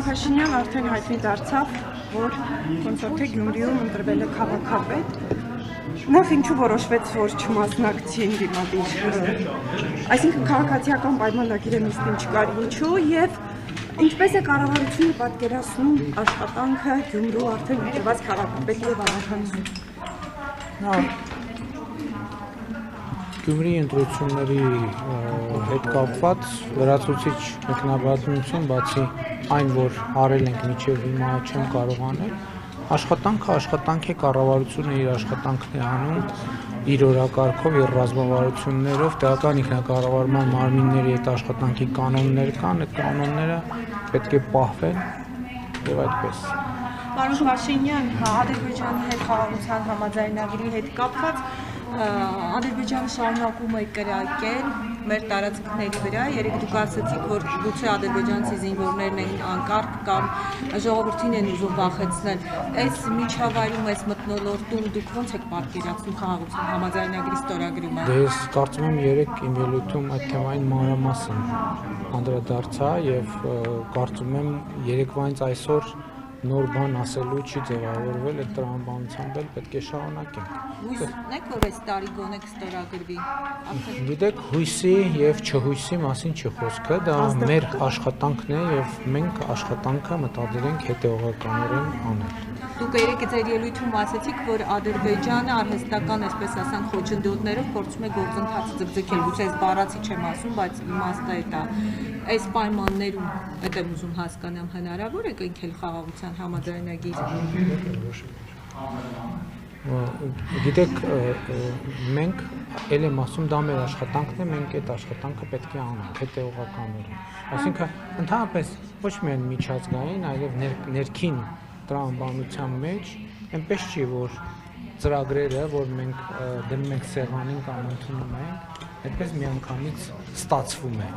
Փաշինյան արդեն հայտնի դարձավ, որ ոնց որ թե Գյումրիում ընտրվել է քաղաքապետ, նախ ինչու որոշվեց, որ չմասնակցի ընդդիմադիր, այսինքն քաղաքացիական պայմանագիրը նիստին չկար ինչու եւ ինչպես է կառավարությունը պատկերացնում աշխատանքը Գյումրու արդեն ընտրված քաղաքապետի եւ անախանձու։ Գյումրի ընտրությունների հետ կապված լրացուցիչ մեկնաբանություն, բացի այն, որ արել ենք մինչև հիմա չեմ կարող անել, աշխատանք է, կառավարությունը իր աշխատանքն է անում իր օրակարգով եւ ռազմավարություններով, տեղական ինքնակառավարման մարմինների հետ աշխատանքի կանոններ կան, այդ կանոնները պետք է պահվեն եւ այդպես։ Պարոն Փաշինյան, Ադրբեջանի հետ խաղաղության համաձայնագրի հետ կապված Ադրբեջանը շարունակում է կրակել մեր տարածքների վրա, երեք դուք ասացիք, որ գուցե ադրբեջանցի զինվորներն են անկարգ կամ ժողովրդին են ուզում վախեցնել, այս միջավայրում, այս մթնոլորտում դուք ո՞նց եք պատկերացնում խաղաղության համաձայնագրի ստորագրումը։ Դե ես կարծում եմ երեք իմ ելույթում այդ թեմային մանրամասն անդրադարձա եւ կարծում եմ երեկվանից այսօր նոր բան ասելու չի ձևավորվել, այդ տրամաբանությամբ էլ պետք է շարունակենք։ Հույս ունեք, որ այս տարի գոնե կստորագրվի։ Գիտեք, հույսի եւ չհույսի մասին չի խոսքը, դա մեր աշխատանքն է եւ մենք աշխատանքը մտադիր ենք հետեւողականորեն անել։ Դուք երեք ձեր ելույթում ասացիք, որ Ադրբեջանը արհեստական, այսպես ասենք, խոչընդոտներով փորձում է գործընթացը ձգձգել, գուցե այս բառացի չեմ ասում, բայց իմաստը է դա։ Այս պայմաններում, այդ եմ ուզում հասկանամ, հնարավոր է կնքել խաղաղության համաձայնագիր։ Գիտեք, մենք ել եմ ասում, դա մեր աշխատանքն է, մենք այդ աշխատանքը պետք է անենք հետեւողականորեն։ Այսինքն, ընդհանրապես ոչ միայն միջազգային, այլև ներքին տրամաբանության մեջ այնպես չի, որ ծրագրերը, որ մենք դնում ենք սեղանին կամ ընդունում ենք, այդպես միանգամից ստացվում է։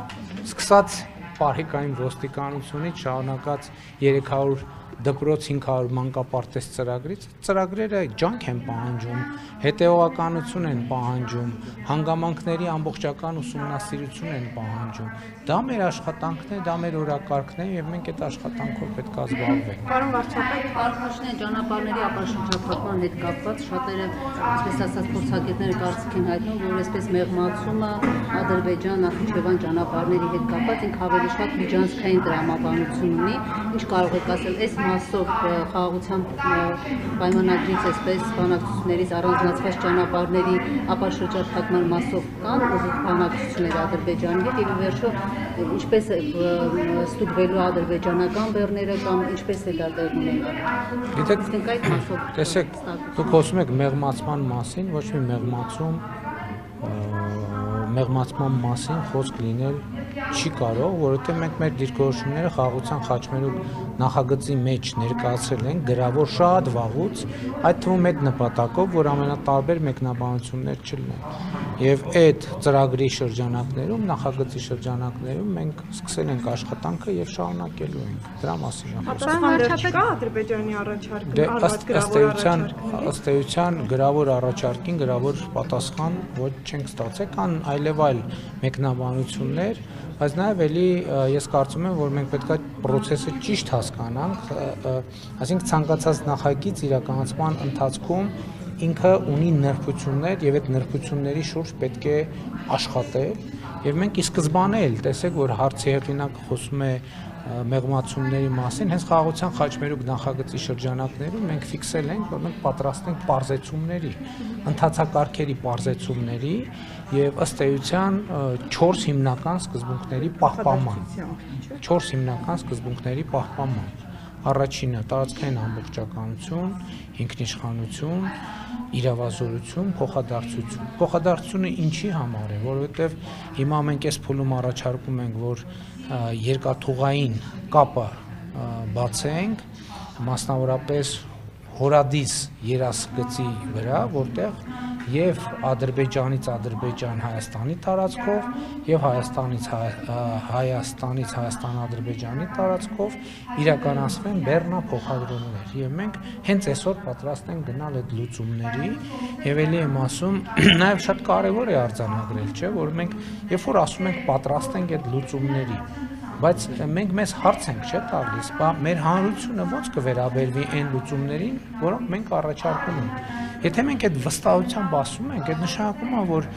Սկսած պարհիկային ոստիկանությունից շարունակած 300 դպրոց 500 մանկապարտեզ ծրագրից, ծրագրերը ջանք են պահանջում, հետեւողականություն են պահանջում, հանգամանքների ամբողջական ուսումնասիրություն են պահանջում։ Դա մեր աշխատանքն է, դա մեր օրակարգն է եւ մենք այդ աշխատանքով պետք է զբաղվենք։ Պարոն վարչապետ, Փաշինյան ճանապարհների ապաշրջափակման հետ կապված շատերը, այսպես ասած, փորձագետները կարծիք են հայտնում, որ այսպես մեղմացումը Ադրբեջան-Նախիջևան ճանապարհների հետ կապված ինքը ավելի շատ միջանցքային տրամաբանություն ունի, ինչ կարող եք ասել, այս մասով խաղաղության պայմանագրից այսպես բանակցություններից առանձնացված ճանապարհների ապաշրջափակման մասով կան բանակցություններ Ադրբեջանի հետ եւ ի վերջո ինչպես է ստուգվելու ադրբեջանական բեռները կամ ինչպես է դա տեղի ունենալու։ Գիտեք, տեսեք, դուք խոսում եք մեղմացման մասին, ոչ մի մեղմացման մասին խոսք լինել չի կարող, որովհետև մենք մեր դիրքորոշումները խաղաղության խաչմերուկ նախագծի մեջ ներկայացրել ենք գրավոր շատ վաղուց, այդ թվում այդ նպատակով, որ ամենատարբեր մեկնաբանություններ չլինեն։ Եվ այդ ծրագրի շրջանակներում, նախագծի շրջանակներում մենք սկսել ենք աշխատանքը եւ շարունակելու ենք։ Դրա մասին եմ պատասխան կա Ադրբեջանի առաջարկին, ըստ էության գրավոր առաջարկին գրավոր պատասխան ոչ չենք ստացել, կան այլևայլ մեկնաբանություններ, բայց նաև էլի ես կարծում եմ, որ մենք պետք է process-ը ճիշտ հասկանանք, այսինքն ցանկացած նախագիծ իրականացման ընթացքում ինքը ունի նրբություններ եւ այդ նրբությունների շուրջ պետք է աշխատել եւ մենք ի սկզբանե էլ տեսեք, որ հարցի հեղինակը խոսում է մեղմացումների մասին, հենց խաղաղության խաչմերուկ նախագծի շրջանակներում մենք ֆիքսել ենք, որ մենք պատրաստ ենք պարզեցումների, ընթացակարգերի պարզեցումների եւ ըստ էության 4 հիմնական սկզբունքների պահպանման։ Առաջինը տարածքային ամբողջականություն, ինքնիշխանություն, իրավազորություն, փոխադարձություն։ Փոխադարձությունը ինչի համար է, որովհետև հիմա մենք այս փուլում առաջարկում ենք, որ երկաթուղային կապը բացենք, մասնավորապես հորադիս երասգծի վրա, որտեղ եւ Ադրբեջանից Ադրբեջան-Հայաստանի տարածքով եւ Հայաստանից Հայաստան-Ադրբեջանի տարածքով իրականացվեն բեռնափոխադրումներ եւ մենք հենց այսօր պատրաստ ենք գնալ այդ լուծումների եւ ելի եմ ասում նաեւ շատ կարեւոր է արձանագրել, չէ, որ մենք երբ որ ասում ենք պատրաստ ենք այդ լուծումների բայց մենք մեզ հարց ենք չէ տալիս, բա մեր հանրությունը ո՞նց կվերաբերվի այն լուծումներին, որոնք մենք առաջարկում ենք։ Եթե մենք այդ վստահությամբ ասում ենք, այդ նշանակում է, որ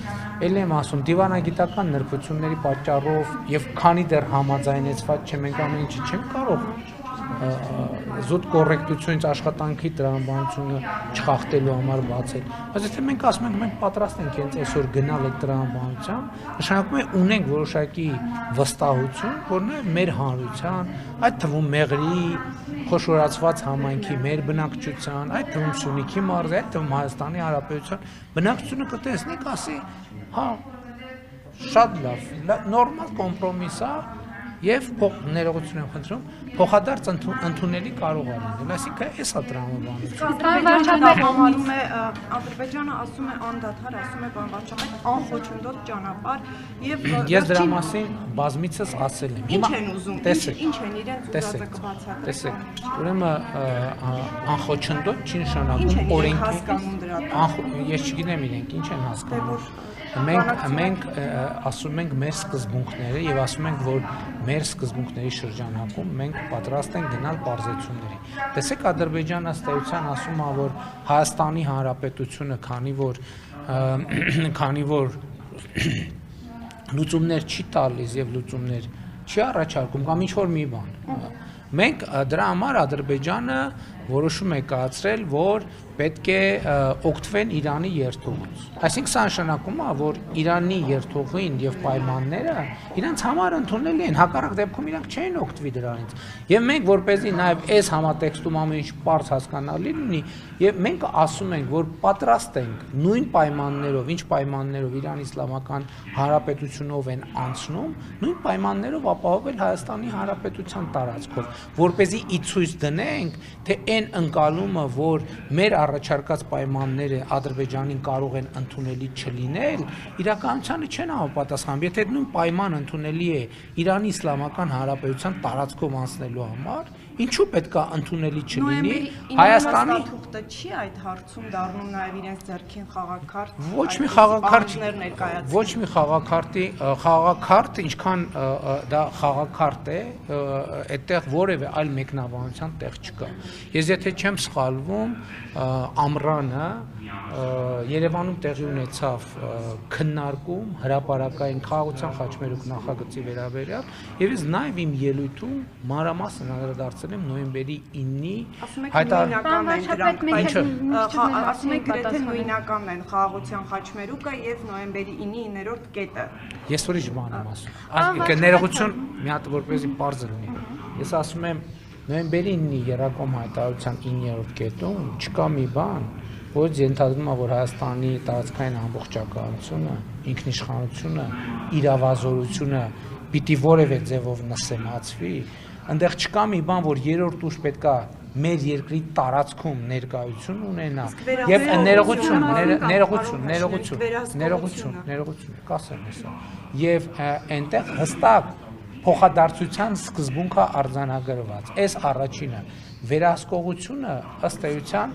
ել եմ ասում, դիվանագիտական նրբությունների պատճառով եւ քանի դեռ համաձայնեցված չէ, մենք ամեն ինչը չենք կարող զուտ կոռեկտությունից աշխատանքի տրամաբանությունը չխախտելու համար բացել։ Բայց եթե մենք ասում ենք, մենք պատրաստ ենք հենց այսօր գնալ այդ տրամաբանությամբ, նշանակում է ունենք որոշակի վստահություն, որ նաև մեր հանրության, այդ թվում Մեղրի խոշորացված համայնքի, մեր բնակչության, այդ թվում Սյունիքի մարզի, այդ թվում Հայաստանի Հանրապետության բնակչությունը կտեսնի, ասի, հա, շատ լավ, նորմալ կոմպրոմիս է եւ ներողություն եմ խնդրում, փոխադարձ ընդունելի կարող է լինել, այսինքն էս է տրամաբանությունը։ Համարում է Ադրբեջանը ասում է անդադար, ասում է բան վարչապետ անխոչնդոտ ճանապարհ եւ ես դրա մասին բազմիցս ասել եմ։ Ինչ են ուզում, ինչ են իրենց ուզածը կբացատրեն։ Տեսեք, ուրեմն անխոչնդոտ չի նշանակում օրենքի հասկանում դրա։ Ես չգիտեմ իրենք ինչ են հասկանում։ Մենք ասում ենք մեր սկզբունքները եւ ասում ենք, որ մեր սկզբունքների շրջանակում մենք պատրաստ ենք գնալ բարձրացումների։ Տեսեք, Ադրբեջանը ըստ էության ասում է, որ Հայաստանի Հանրապետությունը, քանի որ լուծումներ չի տալիս եւ լուծումներ չի առաջարկում կամ ինչ որ մի բան։ Մենք դրա համար Ադրբեջանը որոշում է կայացրել, որ պետք է օգտվեն Իրանի երթուղուց։ Այսինքն սա նշանակում է, որ Իրանի երթուղին եւ պայմանները իրանց համար ընդունելի են, հակառակ դեպքում իրանք չեն օգտվի դրանից։ Եվ մենք որպեսզի նաեւ այս համատեքստում ամեն ինչ բարձ հասկանալի լինի, եւ մենք ասում ենք, որ պատրաստ ենք նույն պայմաններով, ինչ պայմաններով Իրանի Իսլամական Հանրապետությունով են անցնում, նույն պայմաններով ապահովել Հայաստանի Հանրապետության տարածքով, որպեսզի ի ցույց դնենք, թե այն ընկալումը, որ մեր առաջարկած պայմանները Ադրբեջանին կարող են ընդունելի չլինել, իրականությանը չեն համապատասխանում։ Եթե նույն պայման ընդունելի է Իրանի Իսլամական Հանրապետության տարածքով անցնելու համար, ինչու պետք է ընդունելի չլինի Հայաստանի թուղթը չի այդ հարցում դառնում նաև իրենց ձեռքին խաղակարդ։ Ոչ մի խաղակարդ, ինչքան դա խաղակարդ է, այդտեղ որևէ այլ մեկնաբանության տեղ չկա։ Ես եթե չեմ սխալվում, ամռանը Երևանում տեղի ունեցավ քննարկում հրապարակային խաղաղության խաչմերուկ նախագծի վերաբերյալ եւ ես նաեւ իմ ելույթում մանրամասն անդրադարձել եմ նոյեմբերի 9-ի ասում եք գրեթե նույնականն են խաղաղության խաչմերուկը եւ նոյեմբերի 9-ի 9-րդ կետը։ Ես ուրիշ բան եմ ասում։ Ներողություն, մի հատ որպեսզի բարձր լինի։ Ես ասում եմ նոյեմբերի 9-ի Երակոմ հայտարարության 9-րդ կետում չկա մի բան, որից ենթադրվում է, որ Հայաստանի տարածքային ամբողջականությունը, ինքնիշխանությունը, իրավազորությունը պիտի որևէ ձևով նսեմացվի, այնտեղ չկա մի բան, որ երրորդ ուժ պետքա մեր երկրի տարածքում ներկայություն ունենա եւ ներողություն, կասեմ հեսա։ Եվ այնտեղ հստակ փոխադարձության սկզբունքը արձանագրված։ Այս առաջինը վերահսկողությունը ըստ էության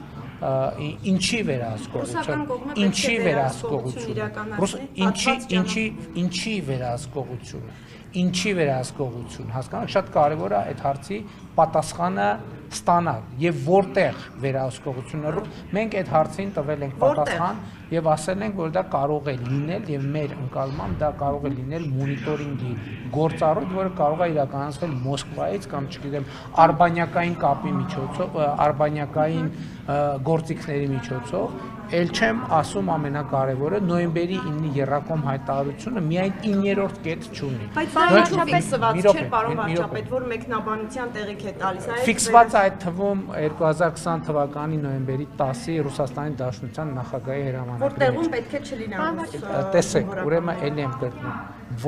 ինչի վերահսկողություն, հասկանաք, շատ կարևոր է այդ հարցի պատասխանը ստանալ եւ որտեղ վերահսկողությունը, մենք այդ հարցին տվել ենք պատասխան եւ ասել ենք, որ դա կարող է լինել եւ մեր ընկալմամբ դա կարող է լինել մոնիտորինգի գործառույթ, որը կարող է իրականացվել Մոսկվայից կամ չգիտեմ արբանյակային կապի միջոցով, արբանյակային գործիքների միջոցով, ել չեմ ասում ամենակարևորը նոյեմբերի 9-ի Երակոմ հայտարարությունը միայն 9-րդ կետ չունի։ Բայց դա ֆիքսված չէ, պարոն վարչապետ, որ մեկնաբանության տեղիք է տալիս։ Ֆիքսված այդ թվում 2020 թվականի նոյեմբերի 10-ի Ռուսաստանի Դաշնության նախագահի հրամանագրի։ Որտեղում պետք է չլինի։ Տեսեք, ուրեմն ելի եմ կրկնում,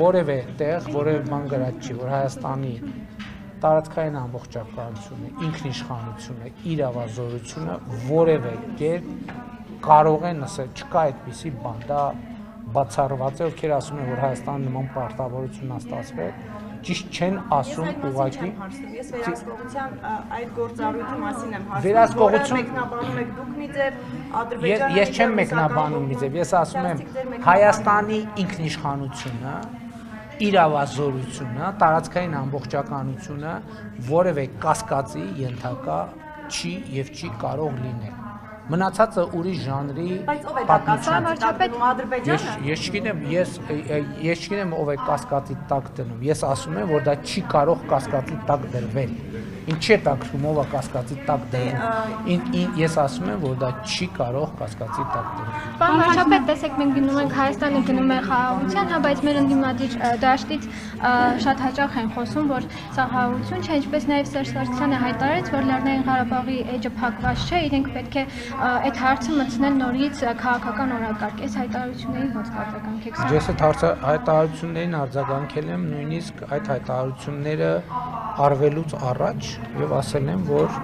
որևէ տեղ, որևէ բան գրած չի, որ Հայաստանի տարածքային ամբողջականությունը, ինքնիշխանությունը, իրավազորությունը որևէ կերպ կարող են ասել, չկա այդպիսի բան, դա բացառված է, ովքեր ասում են, որ Հայաստանը նման պարտավորություն ստացվել, ճիշտ չեն ասում ուղղակի։ Ես վերահսկողության այդ գործառույթի մասին եմ հարցնում, որը մեկնաբանում եք դուք մի ձև, Ադրբեջանը։ Ես չեմ մեկնաբանում մի ձև, ես ասում եմ Հայաստանի ինքնիշխանությունը իրավազորությունը, տարածքային ամբողջականությունը որևէ կասկածի ենթակա չի եւ չի կարող լինել։ Մնացածը ուրիշ ժանրի պատմություն։ Ես չգիտեմ ով է կասկածի տակ դնում։ Ես ասում եմ, որ դա չի կարող կասկածի տակ դրվել։ Ինչ չէ տակում ով է կասկածի տակ դնում։ Ես ասում եմ, որ դա չի կարող կասկածի տակ դրվել։ Պարոն վարչապետ, տեսեք, մենք գնում ենք Հայաստանը գնում է խաղաղության, հա, բայց մեր ընդդիմադիր դաշտից շատ հաճախ են խոսում, որ սա խաղաղություն չէ, ինչպես նաև Սերժ Սարգսյանը հայտարարեց, որ Լեռնային Ղարաբաղի էջը փակված չէ, իրենք պետք է այդ հարցը մտցնել նորից քաղաքական օրակարգ։ Այս հայտարարություններին ո՞նց արձագանք եք։ Ես այդ հայտարարություններին արձագանքել եմ նույնիսկ այդ հայտարարությունները արվելուց առաջ եւ ասել եմ, որ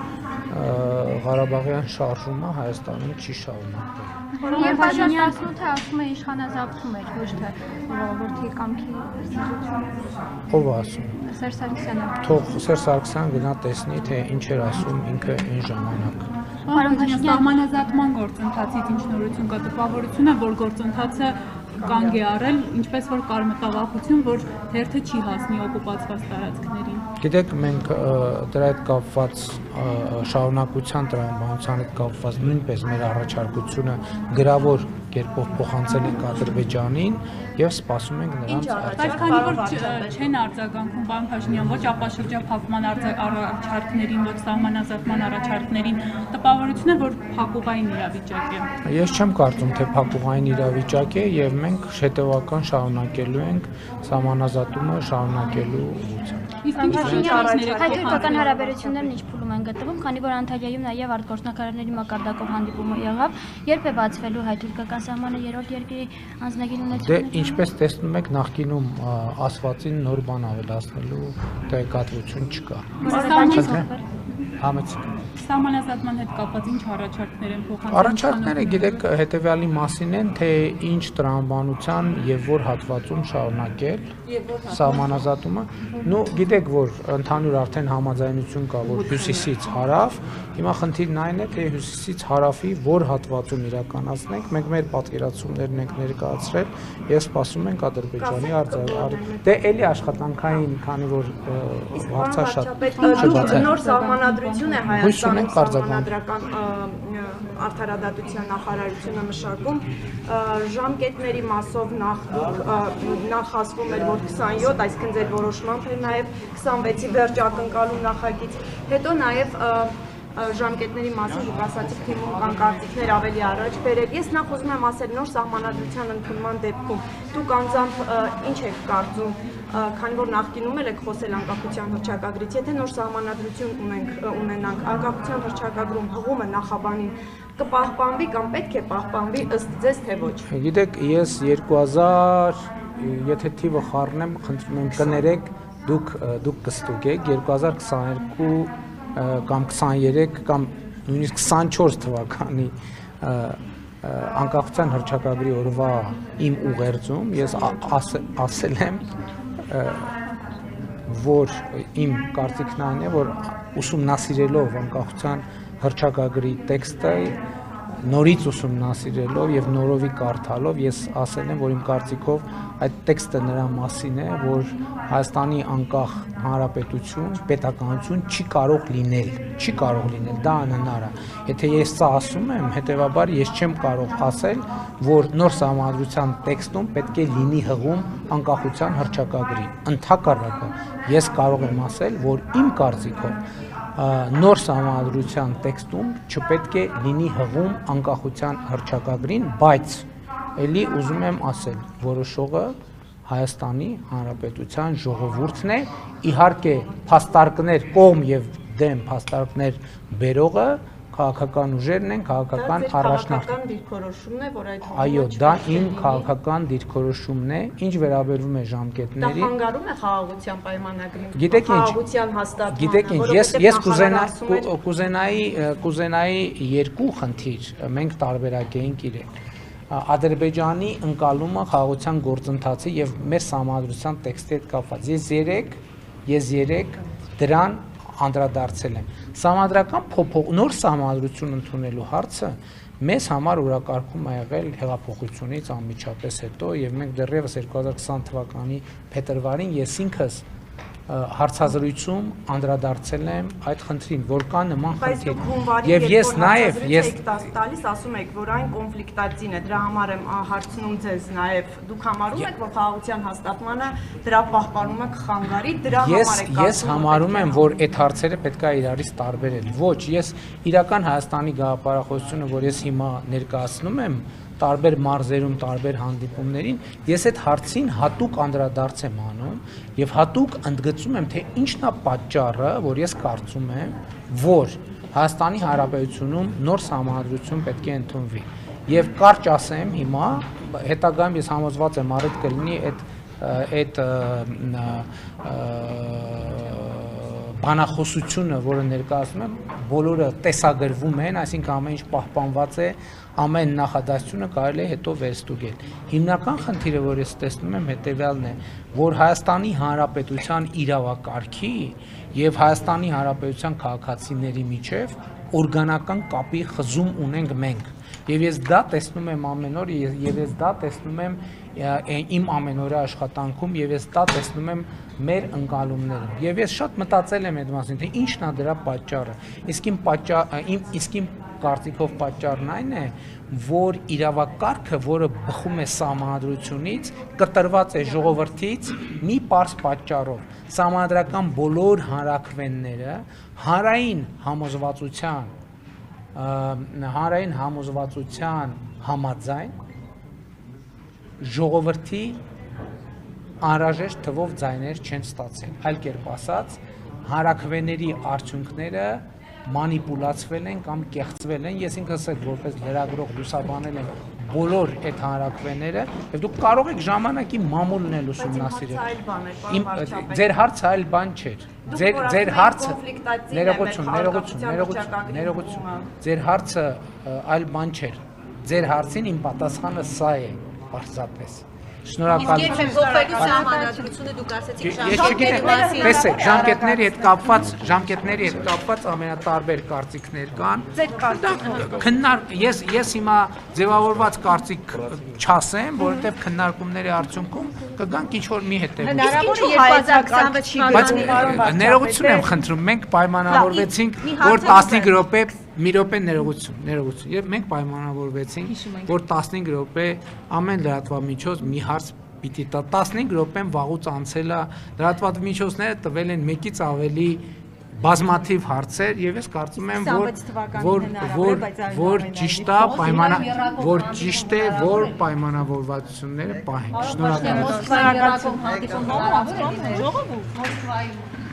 Ղարաբաղյան շարժումը Հայաստանում չի շարունակվել։ Երբ Փաշինյանը ասում է իշխանազավթում էր, ոչ թե ժողովրդի կամքի ստիպություն։ Ով ասում։ Սերժ Սարգսյանը։ Թող Սերժ Սարգսյանը գնա տեսնի, թե ինչ էր ասում ինքը այն ժամանակ։ Պարոն Փաշինյան, սահմանազատման գործընթացից ինչ նորություն կա, տպավորություն է, որ գործընթացը կանգ է առել, ինչպես որ կար մտավախություն, որ հերթը չի հասնի օկուպացված տարածքներին։ Գիտեք, մենք դրա հետ կապված շարունակության տրամաբանության հետ կապված նույնպես մեր առաջարկությունը գրավոր կերպով փոխանցել ենք Ադրբեջանին եւ սպասում ենք նրանց Բայց քանի որ չեն արձագանքում, պարոն Փաշինյան, ոչ ապաշրջափակման առաջարկներին, ոչ սահմանազատման առաջարկներին, տպավորություն է, որ փակուղային իրավիճակ է։ Ես չեմ կարծում, թե փակուղային իրավիճակ է եւ մենք հետեւական շարունակելու ենք սահմանազատումը շարունակելու ուղղությամբ։ Հայ-թուրքական հարաբերություններն ինչ փուլում են գտնվում, քանի որ Անտալիայում նաև արտգործնախարարների մակարդակով հանդիպումը եղավ, երբ է բացվելու հայ-թուրքական սահմանը երրորդ երկրի անձնագիր ունեցողների։ Դե ինչպես տեսնում եք, նախկինում ասվածին նոր բան ավելացնելու տեղեկատվություն չկա։ Համեցեք։ Սահմանազատման հետ կապված ինչ առաջարկներ են փոխանցել։ Առաջարկները գիտեք հետեւյալի մասին են, թե ինչ տրամաբանության եւ որ հատվածում շարունակել սահմանազատումը։ Նու գիտեք, որ ընդհանուր արդեն համաձայնություն կա, որ հյուսիսից հարավ, հիմա խնդիրն այն է, թե հյուսիսից հարավի որ հատվածում իրականացնենք, մենք մեր պատկերացումներն ենք ներկայացրել եւ սպասում ենք Ադրբեջանի դե էլի աշխատանքային, քանի որ հարցաշատ նոր սահմանադրություն է Հայաստանում սահմանադրական արդարադատության նախարարությունը մշակում ժամկետների մասով նախ ասվում էր, որ 27, այսինքն ձեր որոշմամբ էր նաև 26-ի վերջ ակնկալում նախագիծ, հետո նաև ժամկետների մասին դուք ասացիք թիմում կան կարծիքներ ավելի առաջ բերել։ Ես նախ ուզում եմ ասել նոր սահմանադրության ընդունման դեպքում դուք անձամբ ինչ եք կարծում, քանի որ նախկինում եք խոսել անկախության հռչակագրից, եթե նոր սահմանադրություն ունենանք, անկախության հռչակագրում հղումը նախաբանին կպահպանվի կամ պետք է պահպանվի ըստ ձեզ թե ոչ։ Գիտեք, ես 2000, եթե թիվը խառնեմ, խնդրում եմ կներեք, դուք կստուգեք 2022 կամ 23 կամ նույնիսկ 24 թվականի անկախության հռչակագրի օրվա իմ ուղերձում ես ասել եմ, որ իմ կարծիքն այն է, որ ուսումնասիրելով անկախության հռչակագրի տեքստը, նորից ուսումնասիրելով եւ նորովի կարդալով ես ասել եմ, որ իմ կարծիքով այդ տեքստը նրա մասին է, որ Հայաստանի անկախ հանրապետություն, պետականություն չի կարող լինել, դա անհնար է։ Եթե ես սա ասում եմ, հետեւաբար ես չեմ կարող ասել, որ նոր սահմանադրության տեքստում պետք է լինի հղում անկախության հռչակագրի։ Ընդհակառակը, ես կարող եմ ասել, որ իմ կարծիքով նոր սահմանադրության տեքստում չպետք է լինի հղում անկախության հռչակագրին, բայց էլի ուզում եմ ասել, որոշողը Հայաստանի Հանրապետության ժողովուրդն է, իհարկե փաստարկներ կողմ եւ դեմ փաստարկներ բերողը քաղաքական ուժերն են, քաղաքական առաջնահերթ։ Դիրքորոշումն է, որ այդ Այո, դա իմ քաղաքական դիրքորոշումն է, ինչ վերաբերվում է ժամկետների։ Դա խանգարում է խաղաղության պայմանագրին։ Գիտեք ինչ, խաղաղության հաստատմանը։ Գիտեք ինչ, ես կուզենայի երկու խնդիր, մենք տարբերակենք իրեն։ Ադրբեջանի ընկալումը խաղաղության գործընթացի եւ մեր սահմանադրության տեքստի հետ կապված։ Ես երեք դրան անդրադարձել եմ։ Սահմանադրական նոր սահմանադրություն ընդունելու հարցը մեզ համար օրակարգում ա եղել հեղափոխությունից անմիջապես հետո եւ մենք դեռևս 2020 թվականի փետրվարին ես ինքս հարցազրույցում անդրադարձել եմ այդ խնդրին, որ կա նման խնդիր։ Եվ ես նաև տալիս ասում եք, որ այն կոնֆլիկտածին է, դրա համար եմ հարցնում ձեզ նաև, դուք համարում եք, որ խաղաղության հաստատմանը դրա պահպանումը կխանգարի, դրա համար եք Ես համարում եմ, որ այդ հարցերը պետք է իրարից տարբերել։ Ոչ, ես իրական Հայաստանի գաղափարախոսությունը, որ ես հիմա ներկայացնում եմ, տարբեր մարզերում, տարբեր հանդիպումներին, ես այդ հարցին հատուկ անդրադարձ եմ անում եւ հատուկ ընդգծում եմ, թե ինչն է պատճառը, որ ես կարծում եմ, որ Հայաստանի Հանրապետությունում նոր սահմանադրություն պետք է ընդունվի։ Եվ կարճ ասեմ հիմա, հետագայում ես համոզված եմ առիթ կլինի այդ բանախոսությունը, որը ներկայացնում եմ, բոլորը տեսագրվում են, այսինքն ամեն ինչ պահպանված է, ամեն նախադասությունը կարելի է հետո վերստուգել։ Հիմնական խնդիրը, որ ես տեսնում եմ, հետևյալն է, որ Հայաստանի Հանրապետության իրավակարգի եւ Հայաստանի Հանրապետության քաղաքացիների միջև օրգանական կապի խզում ունենք մենք։ Եվ ես դա տեսնում եմ ամեն օր, եւ ես դա տեսնում եմ իմ ամենօրյա աշխատանքում, եւ ես դա տեսնում եմ մեր ընկալումներում։ Եվ ես շատ մտածել եմ այդ մասին, թե ինչն է դրա պատճառը։ Իսկ իմ կարծիքով պատճառն այն է, որ իրավակարգը, որը բխում է սահմանադրությունից, կտրված է ժողովրդից մի պարզ պատճառով։ Սահմանադրական բոլոր հանրաքվեները հանրային համոզվածության համաձայն ժողովրդի անհրաժեշտ թվով ձայներ չեն ստացել։ Այլ կերպ ասած, հանրաքվեների արդյունքները մանիպուլացվել են կամ կեղծվել են, ես ինքս էլ որպես լրագրող լուսաբանել եմ բոլոր այդ հանրաքվեները, եւ դուք կարող եք ժամանակի մամուլն էլ ուսումնասիրել։ Ձեր հարցը այլ բան չէր։ Ձեր հարցը ներողություն։ Ձեր հարցը այլ բան չէր։ Ձեր հարցին իմ պատասխանը սա է, պարզապես։ Շնորհակալություն։ Իսկ փոխվելու սահմանադրությունը դուք ասեցիք տեսեք, ժամկետների հետ կապված ամենատարբեր կարծիքներ կան։ Ես հիմա ձևավորված կարծիք չասեմ, որովհետև քննարկումների արդյունքում կգանք ինչ-որ մի հետևություն։ Ներողություն եմ խնդրում, մենք պայմանավորվեցինք, որ 15 րոպե մի րոպե ներողություն։ Եվ մենք պայմանավորվեցինք, որ 15 րոպե ամեն լրատվամիջոց մի հարց պիտի տա։ 15 րոպեն վաղուց անցել է, լրատվամիջոցները տվել են մեկից ավելի բազմաթիվ հարցեր եւ ես կարծում եմ, որ ճիշտ է, որ պայմանավորվածությունները պահենք։ Շնորհակալություն։